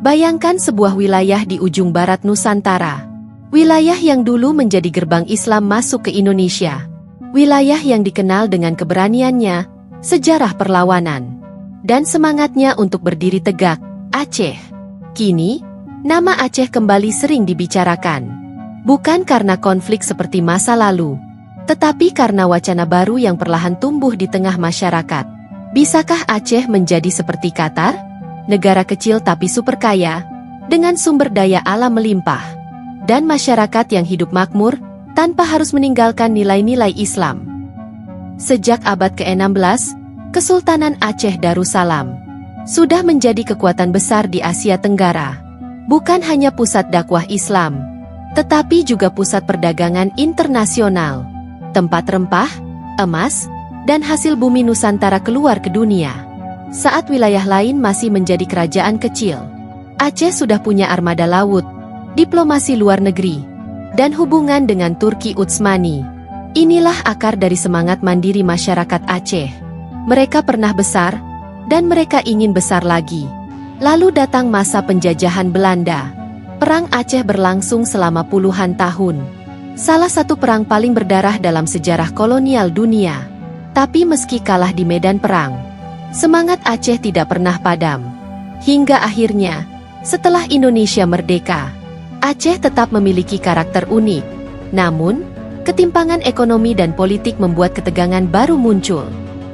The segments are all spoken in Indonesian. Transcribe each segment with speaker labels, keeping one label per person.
Speaker 1: Bayangkan sebuah wilayah di ujung barat Nusantara. Wilayah yang dulu menjadi gerbang Islam masuk ke Indonesia. Wilayah yang dikenal dengan keberaniannya, sejarah perlawanan, dan semangatnya untuk berdiri tegak, Aceh. Kini, nama Aceh kembali sering dibicarakan. Bukan karena konflik seperti masa lalu, tetapi karena wacana baru yang perlahan tumbuh di tengah masyarakat. Bisakah Aceh menjadi seperti Qatar? Negara kecil tapi super kaya, dengan sumber daya alam melimpah, dan masyarakat yang hidup makmur, tanpa harus meninggalkan nilai-nilai Islam. Sejak abad ke-16, Kesultanan Aceh Darussalam sudah menjadi kekuatan besar di Asia Tenggara. Bukan hanya pusat dakwah Islam, tetapi juga pusat perdagangan internasional, tempat rempah, emas, dan hasil bumi Nusantara keluar ke dunia. Saat wilayah lain masih menjadi kerajaan kecil, Aceh sudah punya armada laut, diplomasi luar negeri, dan hubungan dengan Turki Utsmani. Inilah akar dari semangat mandiri masyarakat Aceh. Mereka pernah besar, dan mereka ingin besar lagi. Lalu datang masa penjajahan Belanda. Perang Aceh berlangsung selama puluhan tahun. Salah satu perang paling berdarah dalam sejarah kolonial dunia. Tapi meski kalah di medan perang, semangat Aceh tidak pernah padam. Hingga akhirnya, setelah Indonesia merdeka, Aceh tetap memiliki karakter unik. Namun, ketimpangan ekonomi dan politik membuat ketegangan baru muncul.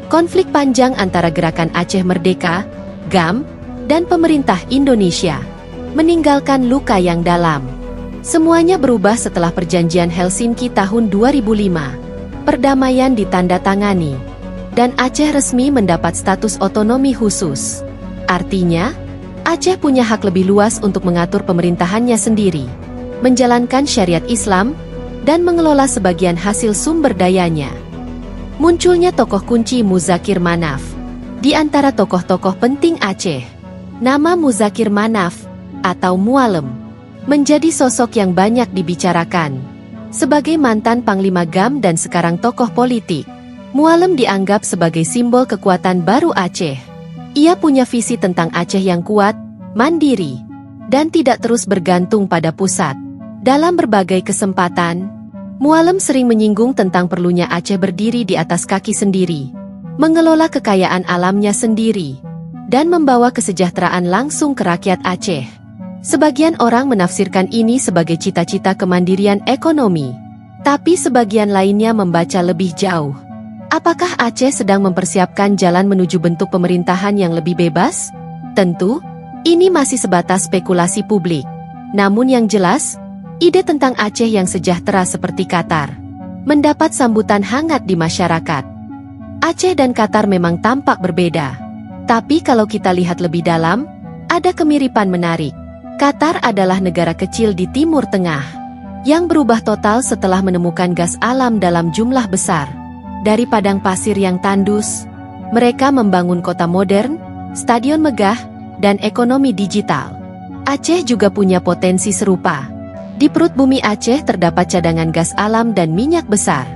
Speaker 1: Konflik panjang antara Gerakan Aceh Merdeka, GAM, dan pemerintah Indonesia meninggalkan luka yang dalam. Semuanya berubah setelah Perjanjian Helsinki tahun 2005. Perdamaian ditandatangani, dan Aceh resmi mendapat status otonomi khusus. Artinya, Aceh punya hak lebih luas untuk mengatur pemerintahannya sendiri, menjalankan syariat Islam, dan mengelola sebagian hasil sumber dayanya. Munculnya tokoh kunci Muzakir Manaf di antara tokoh-tokoh penting Aceh. Nama Muzakir Manaf, atau Mualem, menjadi sosok yang banyak dibicarakan. Sebagai mantan Panglima GAM dan sekarang tokoh politik, Mualem dianggap sebagai simbol kekuatan baru Aceh. Ia punya visi tentang Aceh yang kuat, mandiri, dan tidak terus bergantung pada pusat. Dalam berbagai kesempatan, Mualem sering menyinggung tentang perlunya Aceh berdiri di atas kaki sendiri, mengelola kekayaan alamnya sendiri, dan membawa kesejahteraan langsung ke rakyat Aceh. Sebagian orang menafsirkan ini sebagai cita-cita kemandirian ekonomi, tapi sebagian lainnya membaca lebih jauh. Apakah Aceh sedang mempersiapkan jalan menuju bentuk pemerintahan yang lebih bebas? Tentu, ini masih sebatas spekulasi publik. Namun yang jelas, ide tentang Aceh yang sejahtera seperti Qatar mendapat sambutan hangat di masyarakat. Aceh dan Qatar memang tampak berbeda. Tapi kalau kita lihat lebih dalam, ada kemiripan menarik. Qatar adalah negara kecil di Timur Tengah, yang berubah total setelah menemukan gas alam dalam jumlah besar. Dari padang pasir yang tandus, mereka membangun kota modern, stadion megah, dan ekonomi digital. Aceh juga punya potensi serupa. Di perut bumi Aceh terdapat cadangan gas alam dan minyak besar,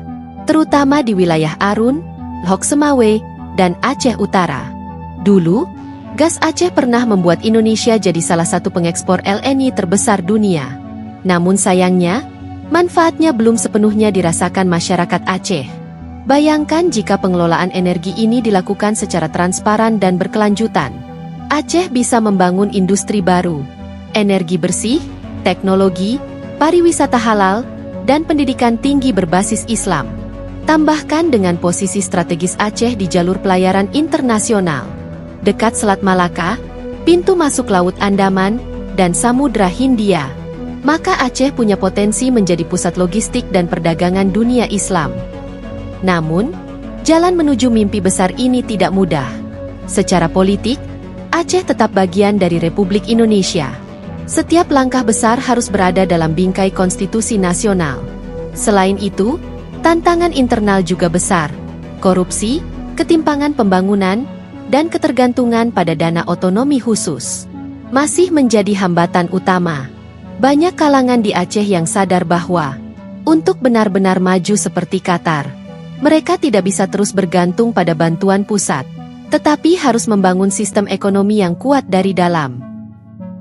Speaker 1: terutama di wilayah Arun, Lhokseumawe, Semawe, dan Aceh Utara. Dulu, gas Aceh pernah membuat Indonesia jadi salah satu pengekspor LNG terbesar dunia. Namun sayangnya, manfaatnya belum sepenuhnya dirasakan masyarakat Aceh. Bayangkan jika pengelolaan energi ini dilakukan secara transparan dan berkelanjutan. Aceh bisa membangun industri baru, energi bersih, teknologi, pariwisata halal, dan pendidikan tinggi berbasis Islam. Tambahkan dengan posisi strategis Aceh di jalur pelayaran internasional, dekat Selat Malaka, pintu masuk Laut Andaman, dan Samudra Hindia, maka Aceh punya potensi menjadi pusat logistik dan perdagangan dunia Islam. Namun, jalan menuju mimpi besar ini tidak mudah. Secara politik, Aceh tetap bagian dari Republik Indonesia. Setiap langkah besar harus berada dalam bingkai konstitusi nasional. Selain itu, tantangan internal juga besar. Korupsi, ketimpangan pembangunan, dan ketergantungan pada dana otonomi khusus masih menjadi hambatan utama. Banyak kalangan di Aceh yang sadar bahwa, untuk benar-benar maju seperti Qatar, mereka tidak bisa terus bergantung pada bantuan pusat, tetapi harus membangun sistem ekonomi yang kuat dari dalam.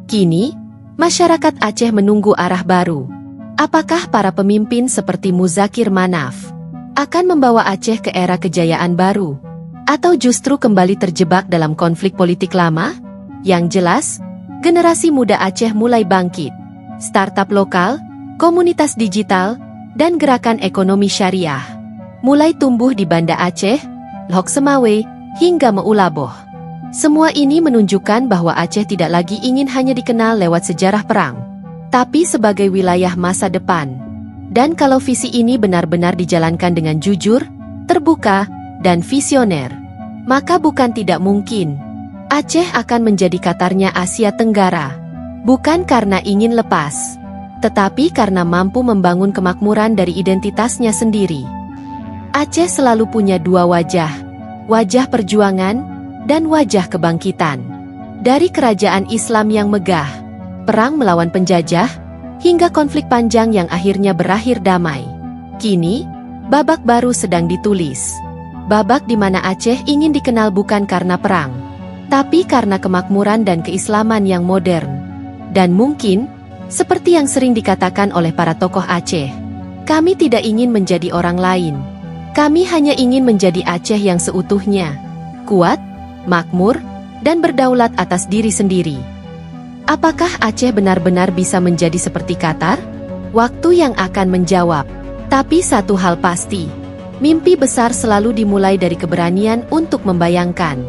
Speaker 1: Kini, masyarakat Aceh menunggu arah baru. Apakah para pemimpin seperti Muzakir Manaf akan membawa Aceh ke era kejayaan baru? Atau justru kembali terjebak dalam konflik politik lama? Yang jelas, generasi muda Aceh mulai bangkit. Startup lokal, komunitas digital, dan gerakan ekonomi syariah mulai tumbuh di Banda Aceh, Lok Semawe, hingga Meulaboh. Semua ini menunjukkan bahwa Aceh tidak lagi ingin hanya dikenal lewat sejarah perang, tapi sebagai wilayah masa depan. Dan kalau visi ini benar-benar dijalankan dengan jujur, terbuka, dan visioner, maka bukan tidak mungkin Aceh akan menjadi Qatarnya Asia Tenggara. Bukan karena ingin lepas, tetapi karena mampu membangun kemakmuran dari identitasnya sendiri. Aceh selalu punya dua wajah, wajah perjuangan dan wajah kebangkitan. Dari kerajaan Islam yang megah, perang melawan penjajah, hingga konflik panjang yang akhirnya berakhir damai. Kini, babak baru sedang ditulis. Babak di mana Aceh ingin dikenal bukan karena perang, tapi karena kemakmuran dan keislaman yang modern. Dan mungkin, seperti yang sering dikatakan oleh para tokoh Aceh, kami tidak ingin menjadi orang lain. Kami hanya ingin menjadi Aceh yang seutuhnya, kuat, makmur, dan berdaulat atas diri sendiri. Apakah Aceh benar-benar bisa menjadi seperti Qatar? Waktu yang akan menjawab. Tapi satu hal pasti, mimpi besar selalu dimulai dari keberanian untuk membayangkan.